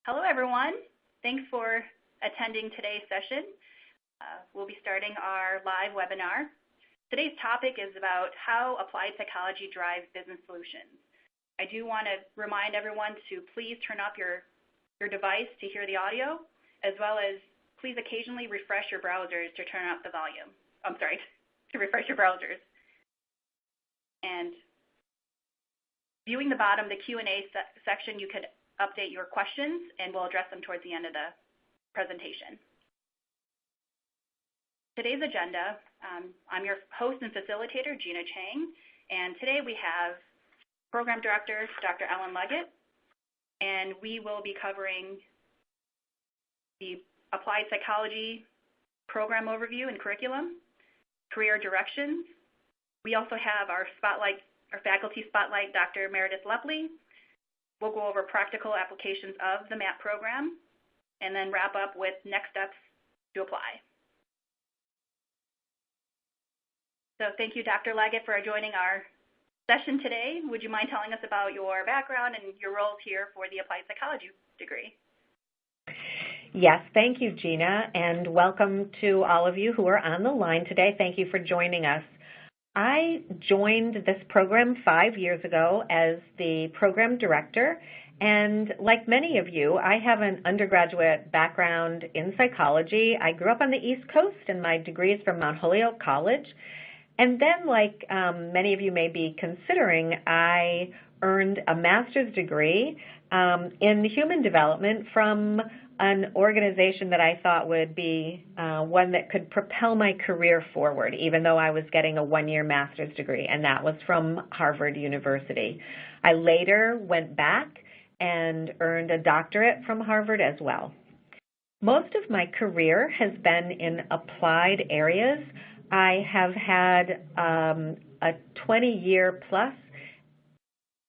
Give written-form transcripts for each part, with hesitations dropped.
Hello, everyone. Thanks for attending today's session. We'll be starting our live webinar. Today's topic is about how applied psychology drives business solutions. I do want to remind everyone to please turn up your device to hear the audio, as well as please occasionally refresh your browsers to turn up the volume. To refresh your browsers. And viewing the bottom, the Q&A section, you could update your questions, and we'll address them towards the end of the presentation. Today's agenda, I'm your host and facilitator, Gina Chang, and today we have Program Director, Dr. Ellen Leggett, and we will be covering the Applied Psychology Program Overview and Curriculum, Career Directions. We also have our faculty spotlight, Dr. Meredith Lepley. We'll go over practical applications of the MAP program, and then wrap up with next steps to apply. So thank you, Dr. Leggett, for joining our session today. Would you mind telling us about your background and your roles here for the Applied Psychology degree? Yes, thank you, Gina, and welcome to all of you who are on the line today. Thank you for joining us. I joined this program 5 years ago as the program director, and like many of you, I have an undergraduate background in psychology. I grew up on the East Coast, and my degree is from Mount Holyoke College. And then, like many of you may be considering, I earned a master's degree in human development from an organization that I thought would be one that could propel my career forward, even though I was getting a one-year master's degree, and that was from Harvard University. I later went back and earned a doctorate from Harvard as well. Most of my career has been in applied areas. I have had a 20-year plus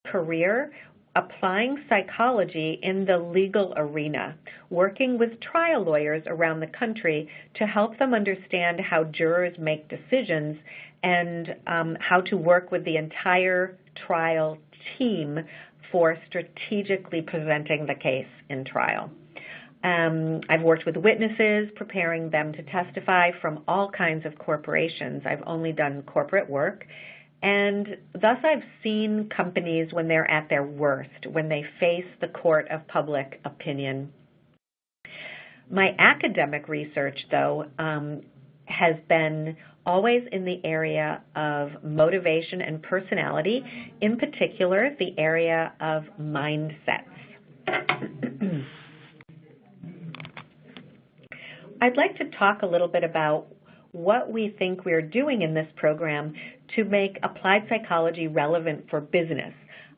career applying psychology in the legal arena, working with trial lawyers around the country to help them understand how jurors make decisions and how to work with the entire trial team for strategically presenting the case in trial. I've worked with witnesses, preparing them to testify from all kinds of corporations. I've only done corporate work. And thus I've seen companies when they're at their worst, when they face the court of public opinion. My academic research, though, has been always in the area of motivation and personality, in particular the area of mindsets. I'd like to talk a little bit about what we think we're doing in this program to make applied psychology relevant for business.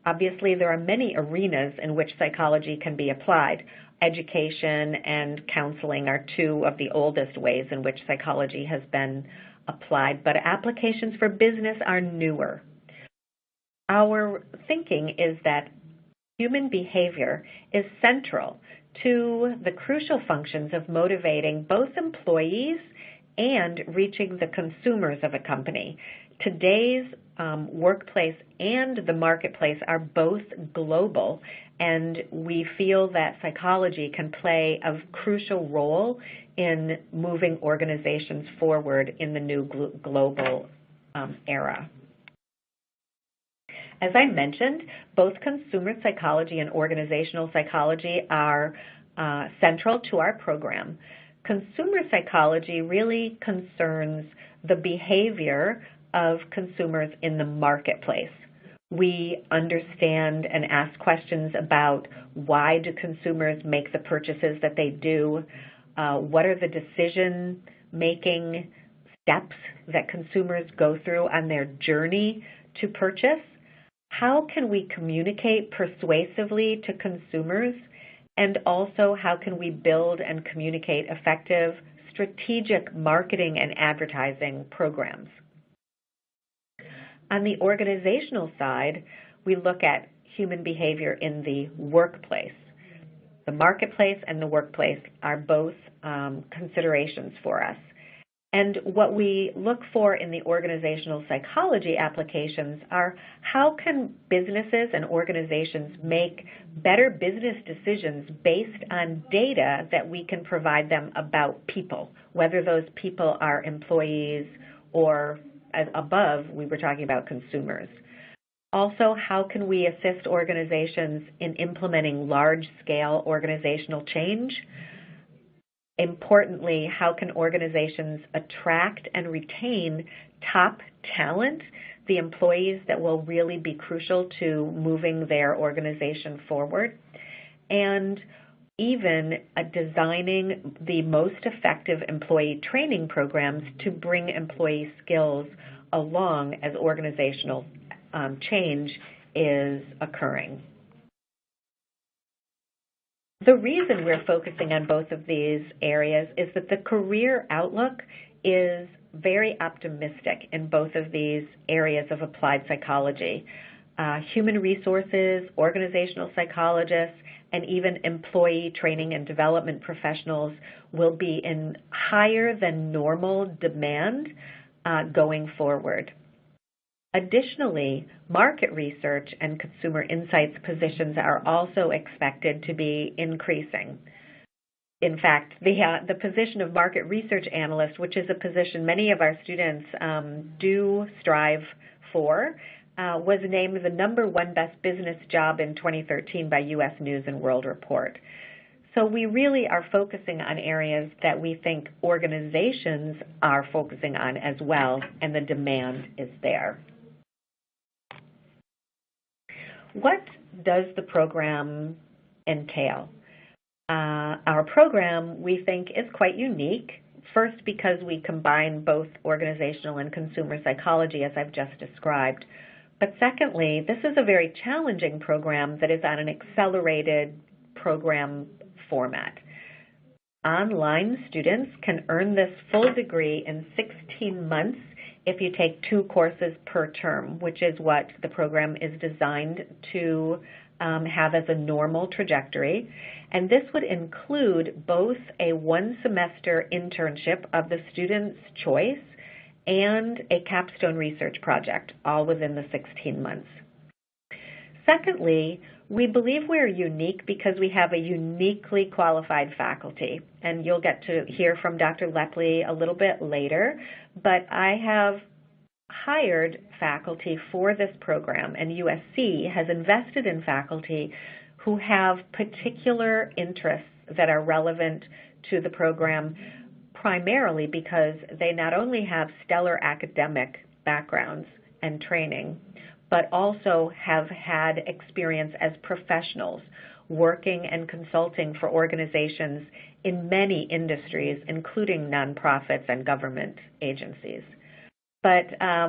Obviously, there are many arenas in which psychology can be applied. Education and counseling are two of the oldest ways in which psychology has been applied, but applications for business are newer. Our thinking is that human behavior is central to the crucial functions of motivating both employees and reaching the consumers of a company. Today's workplace and the marketplace are both global, and we feel that psychology can play a crucial role in moving organizations forward in the new global era. As I mentioned, both consumer psychology and organizational psychology are central to our program. Consumer psychology really concerns the behavior of consumers in the marketplace. We understand and ask questions about why do consumers make the purchases that they do, what are the decision-making steps that consumers go through on their journey to purchase, how can we communicate persuasively to consumers, and also how can we build and communicate effective strategic marketing and advertising programs. On the organizational side, we look at human behavior in the workplace. The marketplace and the workplace are both considerations for us. And what we look for in the organizational psychology applications are how can businesses and organizations make better business decisions based on data that we can provide them about people, whether those people are employees or, as above, we were talking about consumers. Also, how can we assist organizations in implementing large-scale organizational change? Importantly, how can organizations attract and retain top talent, the employees that will really be crucial to moving their organization forward? And even designing the most effective employee training programs to bring employee skills along as organizational change is occurring. The reason we're focusing on both of these areas is that the career outlook is very optimistic in both of these areas of applied psychology. Human resources, organizational psychologists, and even employee training and development professionals will be in higher than normal demand going forward. Additionally, market research and consumer insights positions are also expected to be increasing. In fact, the position of market research analyst, which is a position many of our students do strive for, was named the #1 best business job in 2013 by U.S. News and World Report. So we really are focusing on areas that we think organizations are focusing on as well, and the demand is there. What does the program entail? Our program, we think, is quite unique. First, because we combine both organizational and consumer psychology, as I've just described. But secondly, this is a very challenging program that is on an accelerated program format. Online students can earn this full degree in 16 months if you take 2 courses per term, which is what the program is designed to have as a normal trajectory. And this would include both a 1-semester internship of the student's choice and a capstone research project, all within the 16 months. Secondly, we believe we're unique because we have a uniquely qualified faculty, and you'll get to hear from Dr. Lepley a little bit later, but I have hired faculty for this program, and USC has invested in faculty who have particular interests that are relevant to the program, primarily because they not only have stellar academic backgrounds and training, but also have had experience as professionals working and consulting for organizations in many industries, including nonprofits and government agencies. But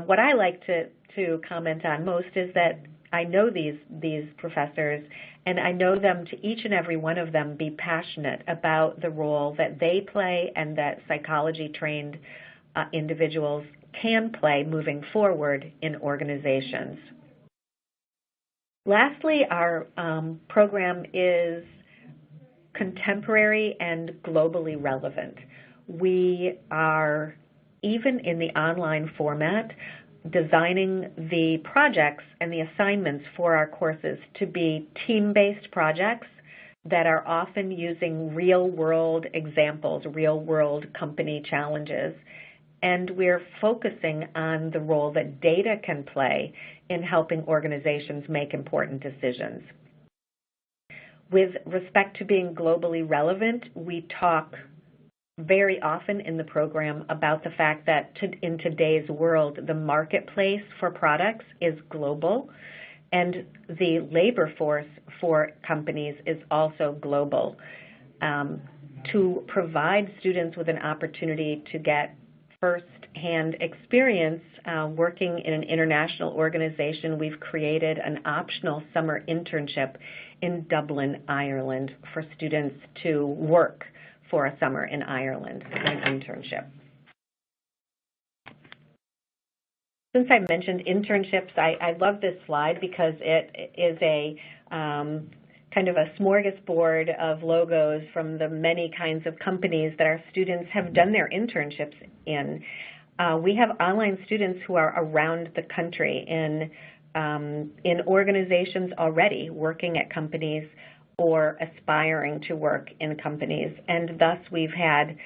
what I like to comment on most is that I know these professors, and I know them to each and every one of them be passionate about the role that they play and that psychology-trained individuals can play moving forward in organizations. Lastly, our program is contemporary and globally relevant. We are, even in the online format, designing the projects and the assignments for our courses to be team-based projects that are often using real-world examples, real-world company challenges. And we're focusing on the role that data can play in helping organizations make important decisions. With respect to being globally relevant, we talk very often in the program about the fact that in today's world, the marketplace for products is global, and the labor force for companies is also global. To provide students with an opportunity to get first-hand experience working in an international organization, we've created an optional summer internship in Dublin, Ireland, for students to work for a summer in Ireland, an internship. Since I mentioned internships, I love this slide because it is a kind of a smorgasbord of logos from the many kinds of companies that our students have done their internships in. We have online students who are around the country in organizations already, working at companies or aspiring to work in companies. And thus we've had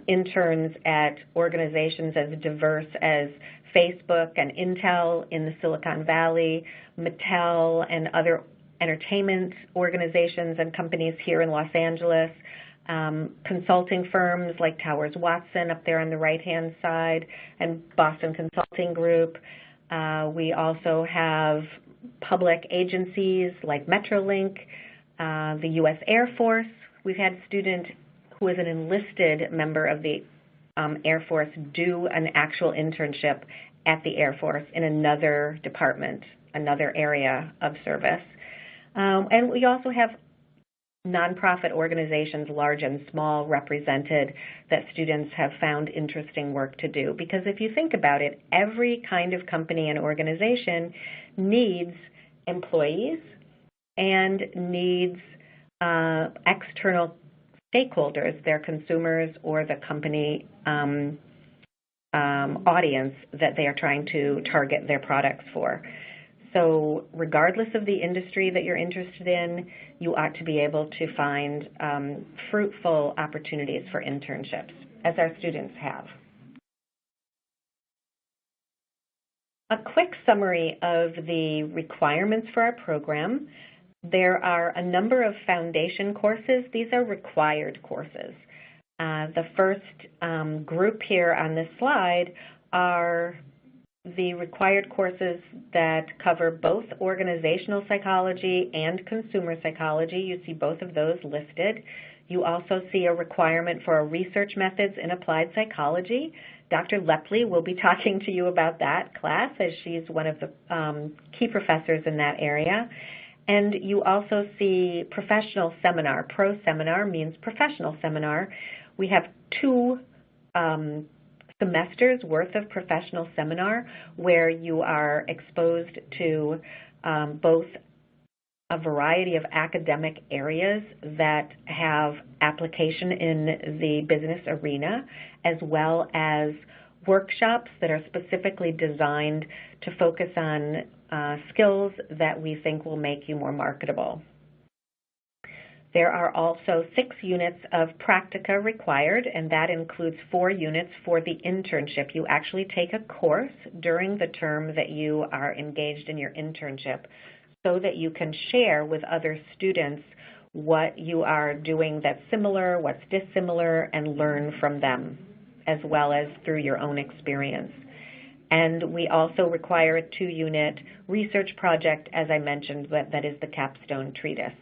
interns at organizations as diverse as Facebook and Intel in the Silicon Valley, Mattel and other entertainment organizations and companies here in Los Angeles, consulting firms like Towers Watson up there on the right-hand side, and Boston Consulting Group. We also have public agencies like Metrolink, the U.S. Air Force. We've had a student who is an enlisted member of the Air Force do an actual internship at the Air Force in another department, another area of service. And we also have nonprofit organizations, large and small, represented that students have found interesting work to do. Because if you think about it, every kind of company and organization needs employees and needs external stakeholders, their consumers or the company audience that they are trying to target their products for. So regardless of the industry that you're interested in, you ought to be able to find fruitful opportunities for internships, as our students have. A quick summary of the requirements for our program. There are a number of foundation courses. These are required courses. The first group here on this slide are the required courses that cover both organizational psychology and consumer psychology. You see both of those listed. You also see a requirement for a research methods in applied psychology. Dr. Lepley will be talking to you about that class, as she's one of the key professors in that area. And you also see professional seminar. Pro seminar means professional seminar. We have 2 semesters worth of professional seminar where you are exposed to both a variety of academic areas that have application in the business arena, as well as workshops that are specifically designed to focus on skills that we think will make you more marketable. There are also 6 units of practica required, and that includes 4 units for the internship. You actually take a course during the term that you are engaged in your internship so that you can share with other students what you are doing that's similar, what's dissimilar, and learn from them, as well as through your own experience. And we also require a 2-unit research project, as I mentioned, that is the capstone treatise.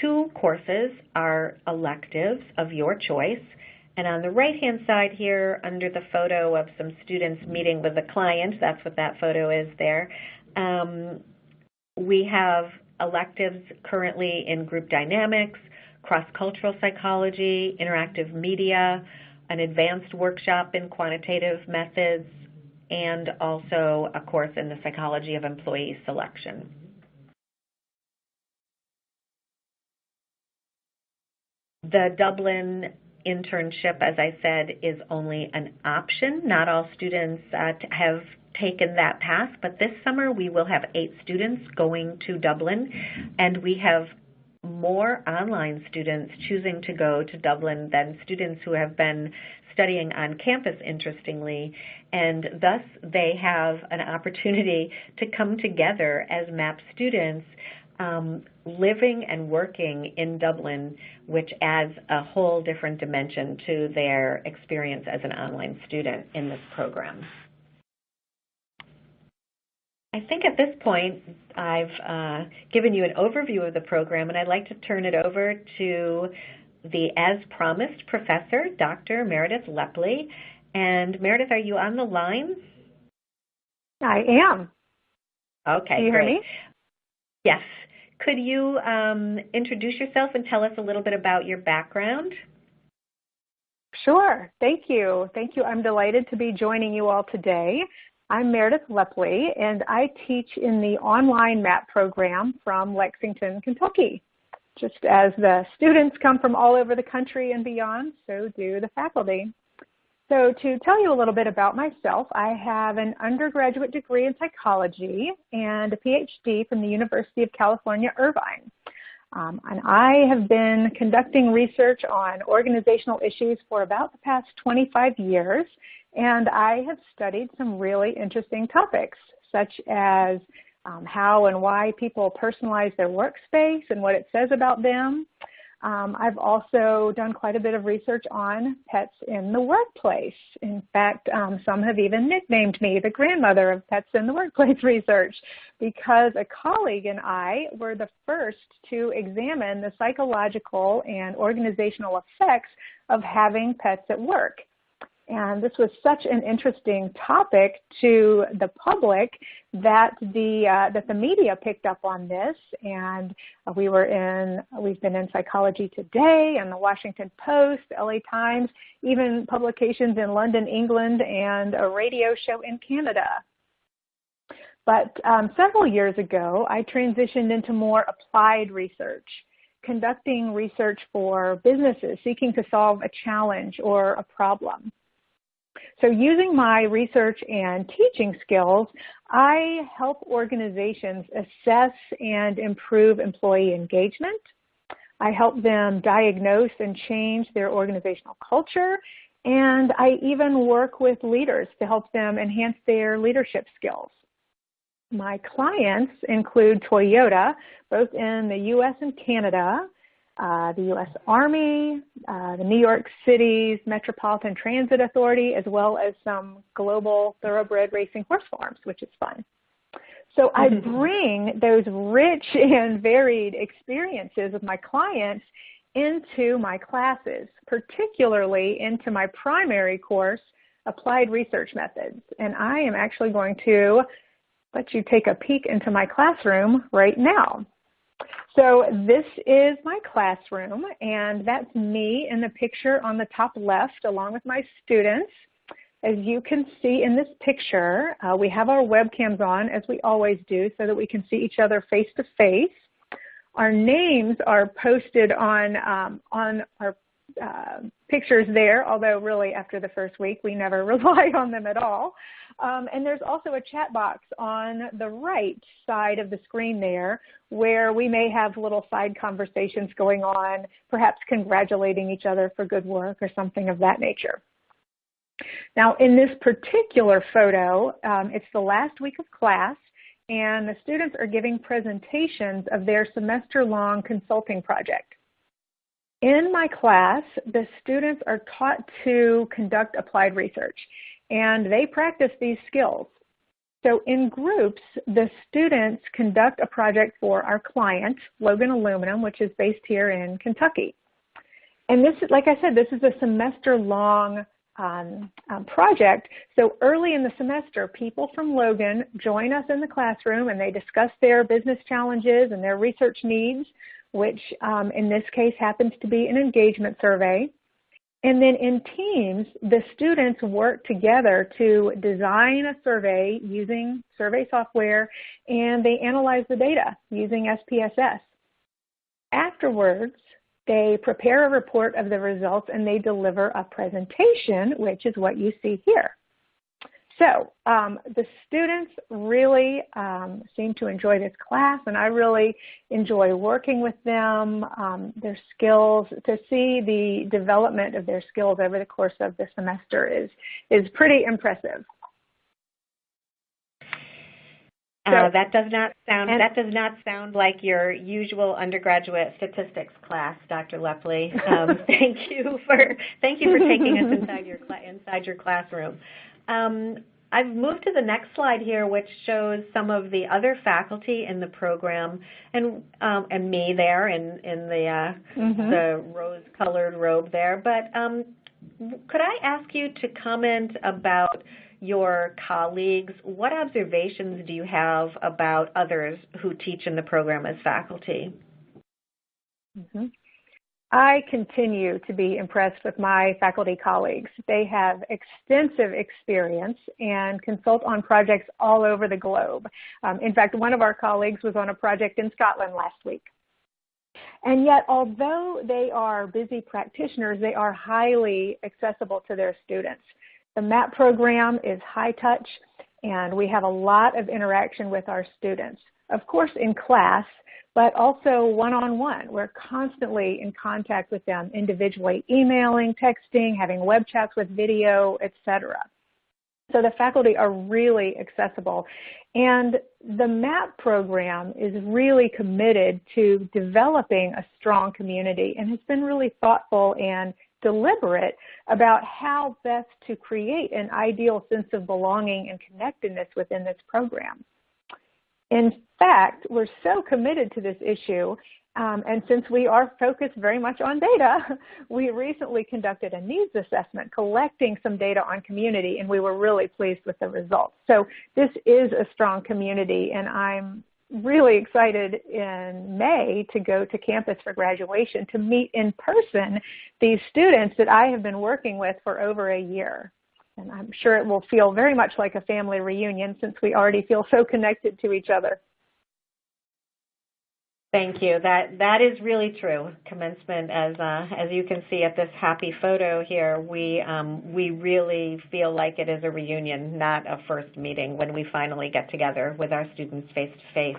2 courses are electives of your choice. And on the right-hand side here, under the photo of some students meeting with a client, that's what that photo is there, we have electives currently in group dynamics, cross-cultural psychology, interactive media, an advanced workshop in quantitative methods, and also a course in the psychology of employee selection. The Dublin Internship, as I said, is only an option. Not all students have taken that path, but this summer we will have 8 students going to Dublin, and we have more online students choosing to go to Dublin than students who have been studying on campus, interestingly, and thus they have an opportunity to come together as MAP students living and working in Dublin, which adds a whole different dimension to their experience as an online student in this program. I think at this point I've given you an overview of the program, and I'd like to turn it over to the as promised professor, Dr. Meredith Lepley. And Meredith, are you on the line? I am. Okay, Can you hear me? Yes. Could you introduce yourself and tell us a little bit about your background? Sure. Thank you. Thank you. I'm delighted to be joining you all today. I'm Meredith Lepley, and I teach in the online MAP program from Lexington, Kentucky. Just as the students come from all over the country and beyond, so do the faculty. So to tell you a little bit about myself, I have an undergraduate degree in psychology and a PhD from the University of California, Irvine. And I have been conducting research on organizational issues for about the past 25 years, and I have studied some really interesting topics, such as how and why people personalize their workspace and what it says about them. I've also done quite a bit of research on pets in the workplace. In fact, some have even nicknamed me the grandmother of pets in the workplace research, because a colleague and I were the first to examine the psychological and organizational effects of having pets at work. And this was such an interesting topic to the public that the media picked up on this, and we've been in Psychology Today and the Washington Post, LA Times, even publications in London, England, and a radio show in Canada. But several years ago, I transitioned into more applied research, conducting research for businesses seeking to solve a challenge or a problem. So using my research and teaching skills, I help organizations assess and improve employee engagement. I help them diagnose and change their organizational culture, and I even work with leaders to help them enhance their leadership skills. My clients include Toyota, both in the U.S. and Canada, the U.S. Army, the New York City's Metropolitan Transit Authority, as well as some global thoroughbred racing horse farms, which is fun. So I bring those rich and varied experiences of my clients into my classes, particularly into my primary course, Applied Research Methods. And I am actually going to let you take a peek into my classroom right now. So this is my classroom, and that's me in the picture on the top left along with my students. As you can see in this picture, we have our webcams on, as we always do, so that we can see each other face to face. Our names are posted on our pictures there, although really after the first week we never rely on them at all. And there's also a chat box on the right side of the screen there where we may have little side conversations going on, perhaps congratulating each other for good work or something of that nature. Now, in this particular photo, it's the last week of class, and the students are giving presentations of their semester-long consulting project. In my class, the students are taught to conduct applied research, and they practice these skills. So in groups, the students conduct a project for our client, Logan Aluminum, which is based here in Kentucky. And this, like I said, this is a semester-long project. So early in the semester, people from Logan join us in the classroom, and they discuss their business challenges and their research needs, which in this case happens to be an engagement survey. And then in teams, the students work together to design a survey using survey software, and they analyze the data using SPSS. Afterwards, they prepare a report of the results, and they deliver a presentation, which is what you see here. So the students really seem to enjoy this class, and I really enjoy working with them, their skills. To see the development of their skills over the course of the semester is pretty impressive. That does not sound like your usual undergraduate statistics class, Dr. Lepley. Thank you for taking us inside your classroom. I've moved to the next slide here, which shows some of the other faculty in the program, and me there in the rose-colored robe there. But could I ask you to comment about your colleagues? What observations do you have about others who teach in the program as faculty? I continue to be impressed with my faculty colleagues. They have extensive experience and consult on projects all over the globe. In fact, one of our colleagues was on a project in Scotland last week. And yet, although they are busy practitioners, they are highly accessible to their students. The MAP program is high touch, and we have a lot of interaction with our students. Of course, in class, but also one-on-one. We're constantly in contact with them, individually emailing, texting, having web chats with video, etc. So the faculty are really accessible. And the MAP program is really committed to developing a strong community and has been really thoughtful and deliberate about how best to create an ideal sense of belonging and connectedness within this program. In fact, we're so committed to this issue, and since we are focused very much on data, we recently conducted a needs assessment collecting some data on community, and we were really pleased with the results. So this is a strong community, and I'm really excited in May to go to campus for graduation to meet in person these students that I have been working with for over a year. And I'm sure it will feel very much like a family reunion since we already feel so connected to each other. Thank you. That is really true. Commencement, as you can see at this happy photo here, we really feel like it is a reunion, not a first meeting when we finally get together with our students face to face.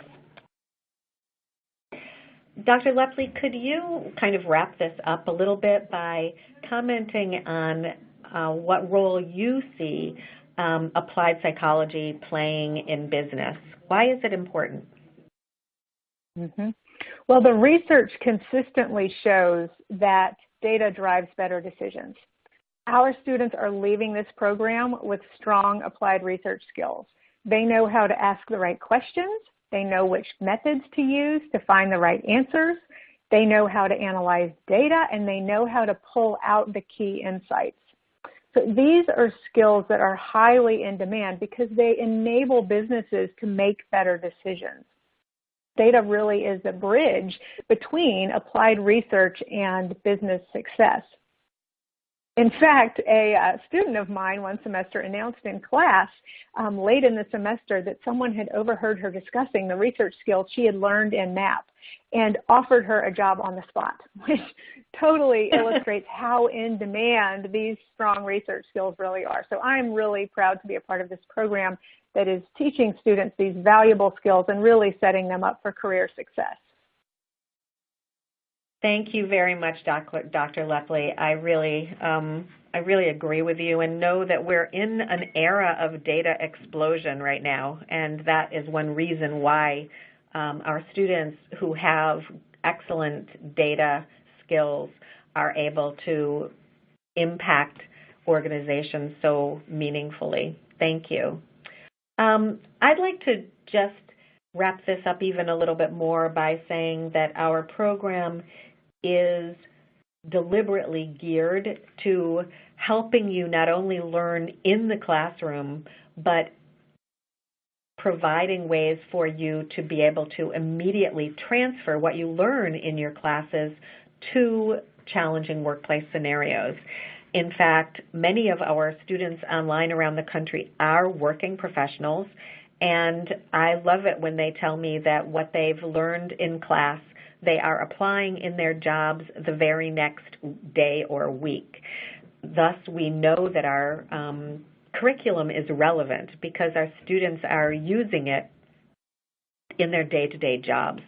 Dr. Lepley, could you kind of wrap this up a little bit by commenting on what role you see applied psychology playing in business? Why is it important? Mm-hmm. Well, the research consistently shows that data drives better decisions. Our students are leaving this program with strong applied research skills. They know how to ask the right questions. They know which methods to use to find the right answers. They know how to analyze data, and they know how to pull out the key insights. So these are skills that are highly in demand because they enable businesses to make better decisions. Data really is the bridge between applied research and business success. In fact, a student of mine one semester announced in class late in the semester that someone had overheard her discussing the research skills she had learned in MAP and offered her a job on the spot, which totally illustrates how in demand these strong research skills really are. So I'm really proud to be a part of this program that is teaching students these valuable skills and really setting them up for career success. Thank you very much, Dr. Lepley. I really agree with you and know that we're in an era of data explosion right now, and that is one reason why our students who have excellent data skills are able to impact organizations so meaningfully. Thank you. I'd like to just wrap this up even a little bit more by saying that our program is deliberately geared to helping you not only learn in the classroom, but providing ways for you to be able to immediately transfer what you learn in your classes to challenging workplace scenarios. In fact, many of our students online around the country are working professionals, and I love it when they tell me that what they've learned in class, they are applying in their jobs the very next day or week. Thus, we know that our curriculum is relevant because our students are using it in their day-to-day jobs.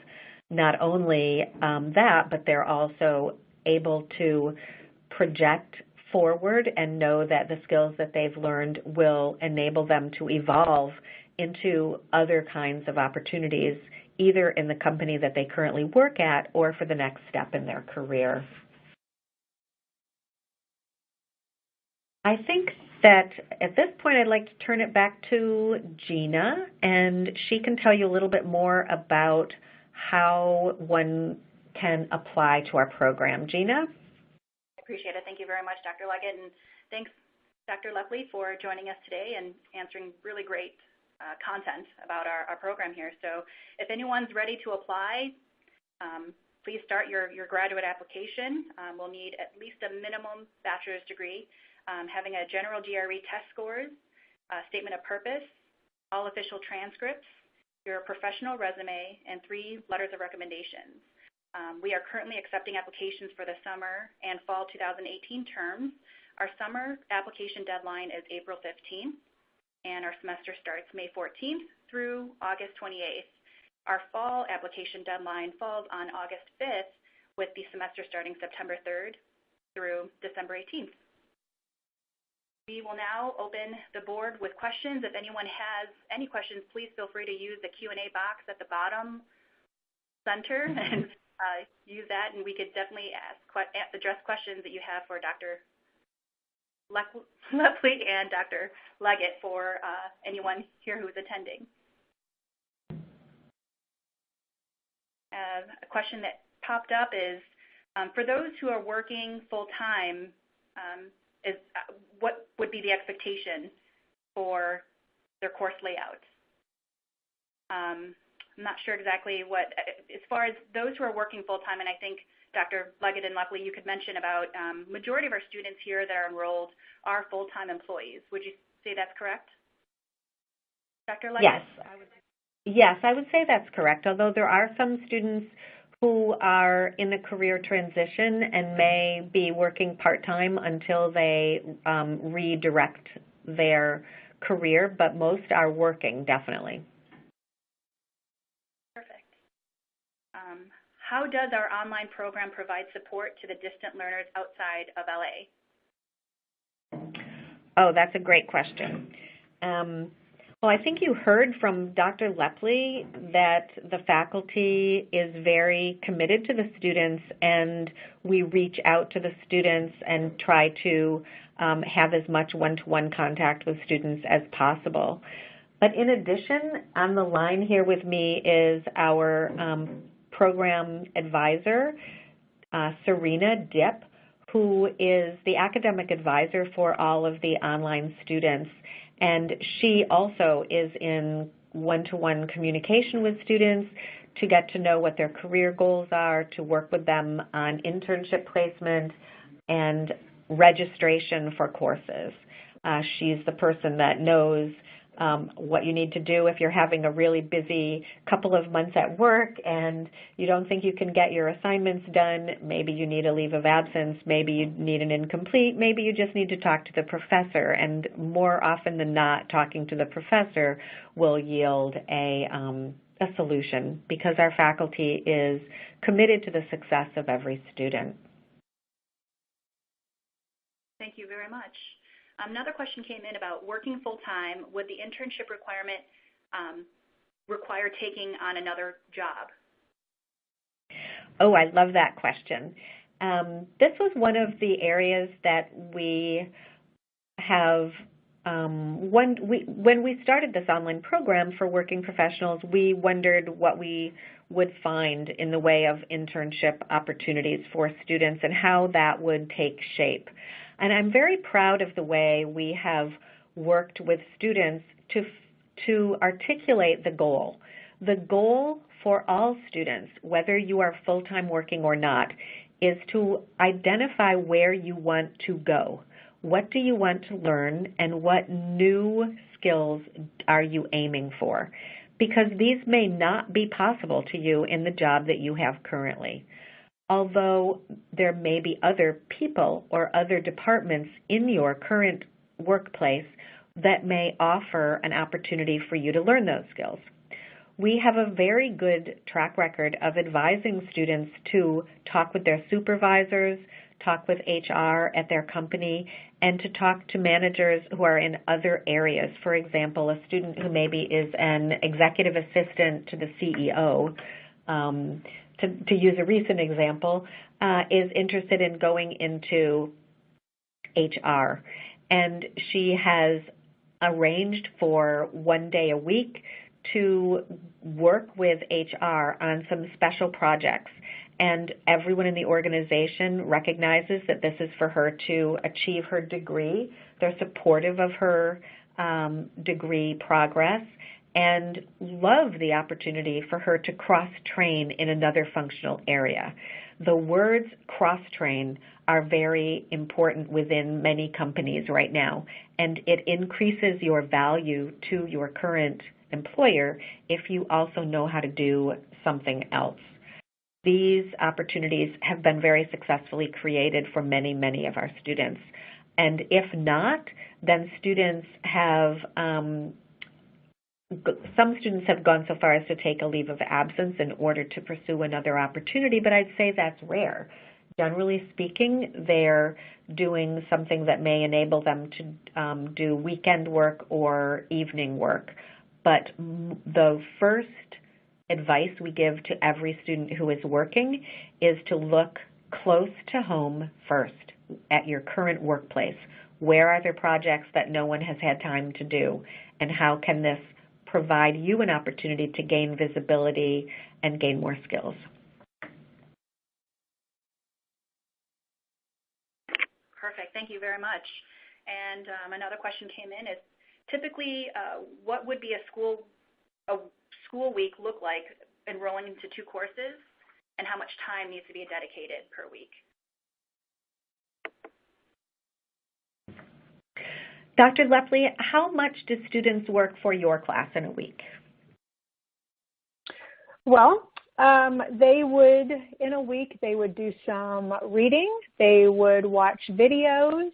Not only that, but they're also able to project forward and know that the skills that they've learned will enable them to evolve into other kinds of opportunities, either in the company that they currently work at or for the next step in their career. I think that at this point I'd like to turn it back to Gina, and she can tell you a little bit more about how one can apply to our program. Gina? Appreciate it. Thank you very much, Dr. Leggett, and thanks, Dr. Lepley, for joining us today and answering really great content about our program here. So if anyone's ready to apply, please start your graduate application. We'll need at least a minimum bachelor's degree, having a general GRE test scores, a statement of purpose, all official transcripts, your professional resume, and 3 letters of recommendations. We are currently accepting applications for the summer and fall 2018 terms. Our summer application deadline is April 15th, and our semester starts May 14th through August 28th. Our fall application deadline falls on August 5th, with the semester starting September 3rd through December 18th. We will now open the board with questions. If anyone has any questions, please feel free to use the Q&A box at the bottom center and use that, and we could definitely address questions that you have for Dr. Lepley and Dr. Leggett for anyone here who is attending. A question that popped up is, for those who are working full-time, what would be the expectation for their course layout? I'm not sure exactly what, as far as those who are working full-time, and I think Dr. Leggett and Lepley, you could mention about majority of our students here that are enrolled are full-time employees. Would you say that's correct? Dr. Leggett? Yes, I would say that's correct, although there are some students who are in a career transition and may be working part-time until they redirect their career, but most are working, definitely. Perfect. How does our online program provide support to the distant learners outside of LA? Oh, that's a great question. Well, I think you heard from Dr. Lepley that the faculty is very committed to the students, and we reach out to the students and try to have as much one-to-one contact with students as possible. But in addition, on the line here with me is our program advisor, Serena Dipp, who is the academic advisor for all of the online students. And she also is in one-to-one communication with students to get to know what their career goals are, to work with them on internship placement and registration for courses. She's the person that knows what you need to do if you're having a really busy couple of months at work and you don't think you can get your assignments done. Maybe you need a leave of absence. Maybe you need an incomplete. Maybe you just need to talk to the professor. And more often than not, talking to the professor will yield a solution because our faculty is committed to the success of every student. Thank you very much. Another question came in about working full-time. Would the internship requirement require taking on another job? Oh, I love that question. This was one of the areas that we have, when we started this online program for working professionals, we wondered what we would find in the way of internship opportunities for students and how that would take shape. And I'm very proud of the way we have worked with students to articulate the goal. The goal for all students, whether you are full-time working or not, is to identify where you want to go. What do you want to learn, and what new skills are you aiming for? Because these may not be possible to you in the job that you have currently. Although there may be other people or other departments in your current workplace that may offer an opportunity for you to learn those skills. We have a very good track record of advising students to talk with their supervisors, talk with HR at their company, and to talk to managers who are in other areas. For example, a student who maybe is an executive assistant to the CEO, to use a recent example, is interested in going into HR. And she has arranged for one day a week to work with HR on some special projects. And everyone in the organization recognizes that this is for her to achieve her degree. They're supportive of her degree progress, and love the opportunity for her to cross-train in another functional area. The words cross-train are very important within many companies right now, and it increases your value to your current employer if you also know how to do something else. These opportunities have been very successfully created for many, many of our students. And if not, then some students have gone so far as to take a leave of absence in order to pursue another opportunity, but I'd say that's rare. Generally speaking, they're doing something that may enable them to do weekend work or evening work. But the first advice we give to every student who is working is to look close to home first at your current workplace. Where are there projects that no one has had time to do, and how can this provide you an opportunity to gain visibility and gain more skills? Perfect. Thank you very much. And another question came in is, typically, what would be a school week look like enrolling into 2 courses, and how much time needs to be dedicated per week? Dr. Lepley, how much do students work for your class in a week? Well, in a week, they would do some reading, they would watch videos,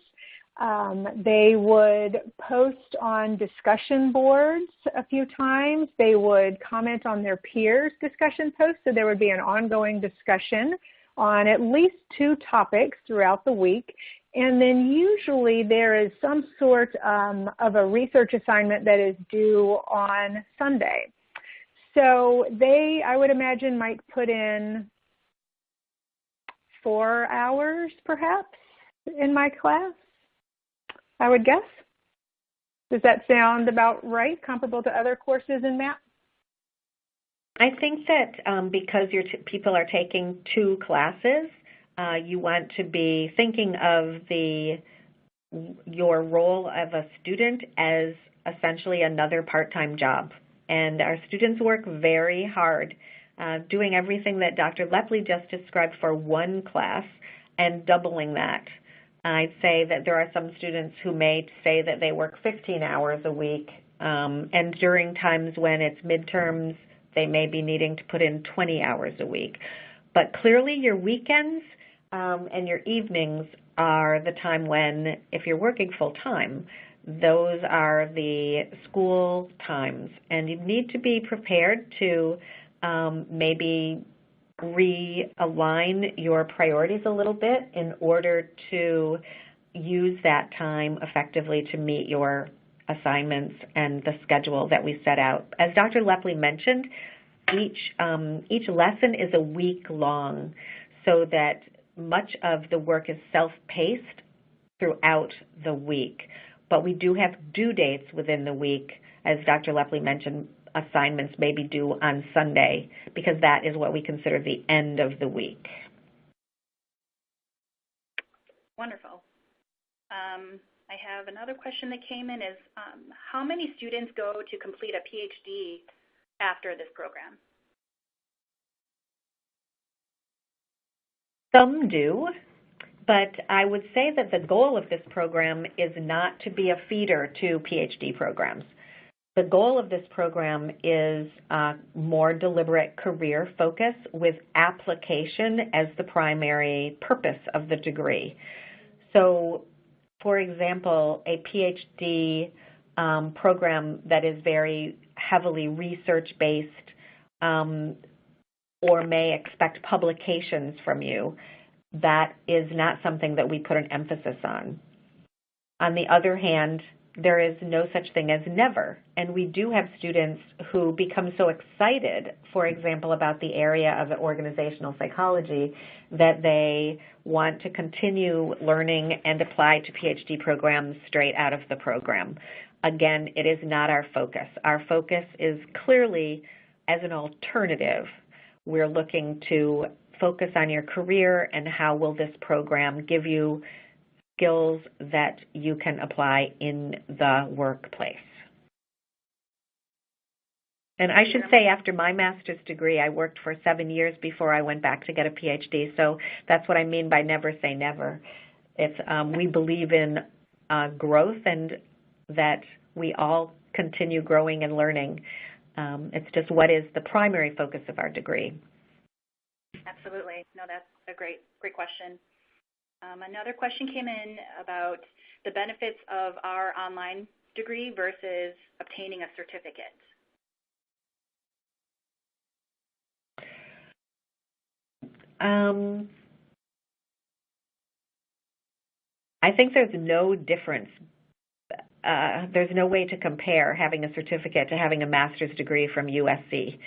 they would post on discussion boards a few times, they would comment on their peers' discussion posts, so there would be an ongoing discussion on at least 2 topics throughout the week. And then usually there is some sort of a research assignment that is due on Sunday. So they, I would imagine, might put in 4 hours perhaps in my class, I would guess. Does that sound about right, comparable to other courses in math? I think that because people are taking 2 classes, you want to be thinking of your role of a student as essentially another part-time job. And our students work very hard, doing everything that Dr. Lepley just described for 1 class and doubling that. I'd say that there are some students who may say that they work 15 hours a week, and during times when it's midterms, they may be needing to put in 20 hours a week. But clearly your weekends and your evenings are the time when, if you're working full-time, those are the school times. And you need to be prepared to maybe realign your priorities a little bit in order to use that time effectively to meet your assignments and the schedule that we set out. As Dr. Lepley mentioned, each lesson is a week long, so that much of the work is self-paced throughout the week. But we do have due dates within the week. As Dr. Lepley mentioned, assignments may be due on Sunday, because that is what we consider the end of the week. Wonderful. I have another question that came in is, how many students go to complete a PhD after this program? Some do, but I would say that the goal of this program is not to be a feeder to PhD programs. The goal of this program is more deliberate career focus with application as the primary purpose of the degree. So, for example, a PhD program that is very heavily research-based or may expect publications from you, that is not something that we put an emphasis on. On the other hand, there is no such thing as never, and we do have students who become so excited, for example, about the area of organizational psychology, that they want to continue learning and apply to PhD programs straight out of the program. Again, it is not our focus. Our focus is clearly as an alternative. We're looking to focus on your career and how will this program give you skills that you can apply in the workplace. And I should say, after my master's degree, I worked for 7 years before I went back to get a PhD. So that's what I mean by never say never. It's we believe in growth and that we all continue growing and learning. It's just what is the primary focus of our degree. Absolutely. No, that's a great question. Another question came in about the benefits of our online degree versus obtaining a certificate. I think there's no difference. There's no way to compare having a certificate to having a master's degree from USC.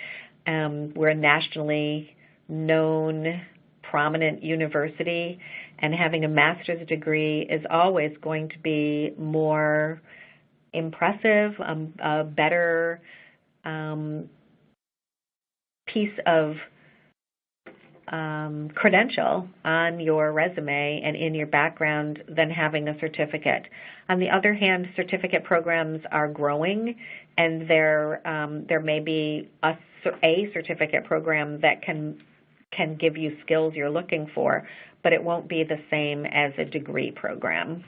We're a nationally known, prominent university, and having a master's degree is always going to be more impressive, a better piece of credential on your resume and in your background than having a certificate. On the other hand, certificate programs are growing, and there may be a certificate program that can give you skills you're looking for, but it won't be the same as a degree program.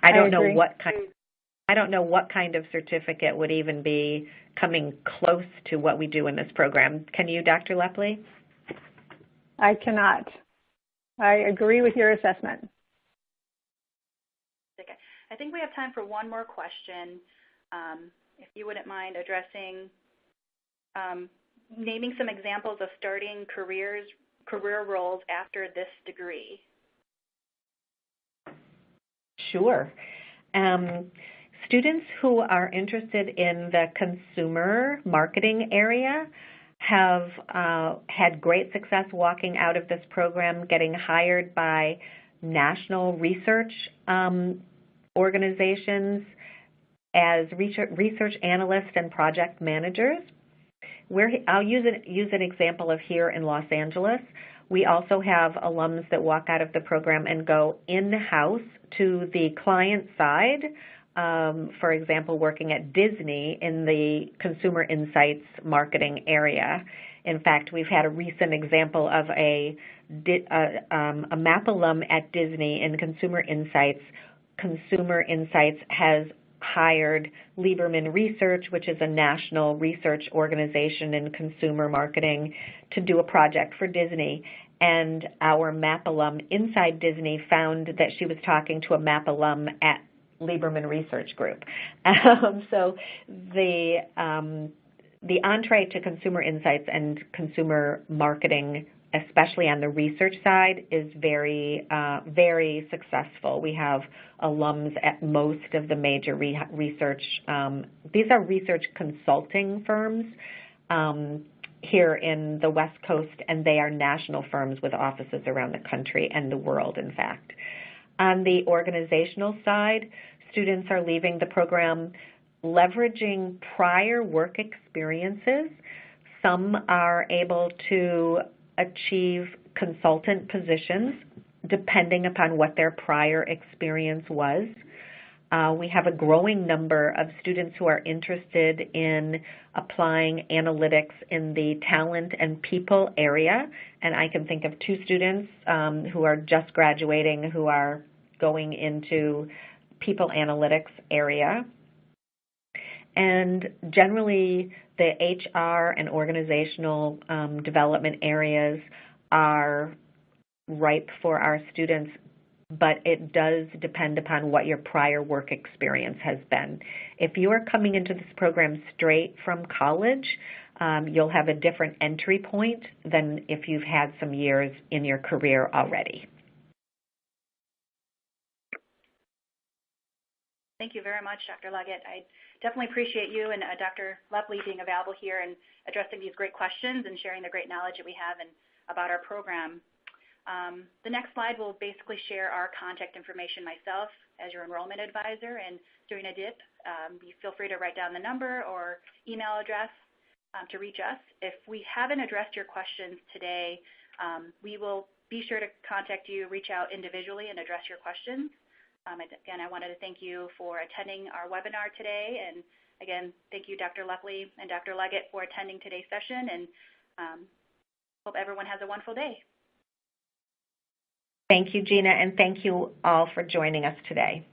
I don't know what kind of certificate would even be coming close to what we do in this program. Can you, Dr. Lepley? I cannot. I agree with your assessment. Okay. I think we have time for one more question. If you wouldn't mind addressing, naming some examples of starting career roles after this degree. Sure. Students who are interested in the consumer marketing area have had great success walking out of this program, getting hired by national research organizations as research analysts and project managers. I'll use an example of here in Los Angeles. We also have alums that walk out of the program and go in-house to the client side, for example, working at Disney in the consumer insights marketing area. In fact, we've had a recent example of a MAP alum at Disney in consumer insights. Consumer Insights has hired Lieberman Research, which is a national research organization in consumer marketing, to do a project for Disney. And our MAP alum inside Disney found that she was talking to a MAP alum at Lieberman Research Group. So the entree to consumer insights and consumer marketing, especially on the research side, is very, very successful. We have alums at most of the major research. These are research consulting firms here in the West Coast, and they are national firms with offices around the country and the world, in fact. On the organizational side, students are leaving the program leveraging prior work experiences. Some are able to achieve consultant positions depending upon what their prior experience was. We have a growing number of students who are interested in applying analytics in the talent and people area, and I can think of 2 students who are just graduating who are going into people analytics area. And generally, the HR and organizational development areas are ripe for our students, but it does depend upon what your prior work experience has been. If you are coming into this program straight from college, you'll have a different entry point than if you've had some years in your career already. Thank you very much, Dr. Leggett. I definitely appreciate you and Dr. Lepley being available here and addressing these great questions and sharing the great knowledge that we have about our program. The next slide will basically share our contact information myself as your enrollment advisor, and during a dip, you feel free to write down the number or email address to reach us. If we haven't addressed your questions today, we will be sure to contact you, reach out individually and address your questions. Again, I wanted to thank you for attending our webinar today and Again, thank you, Dr. Lepley and Dr. Leggett, for attending today's session, and hope everyone has a wonderful day. Thank you, Gina, and thank you all for joining us today.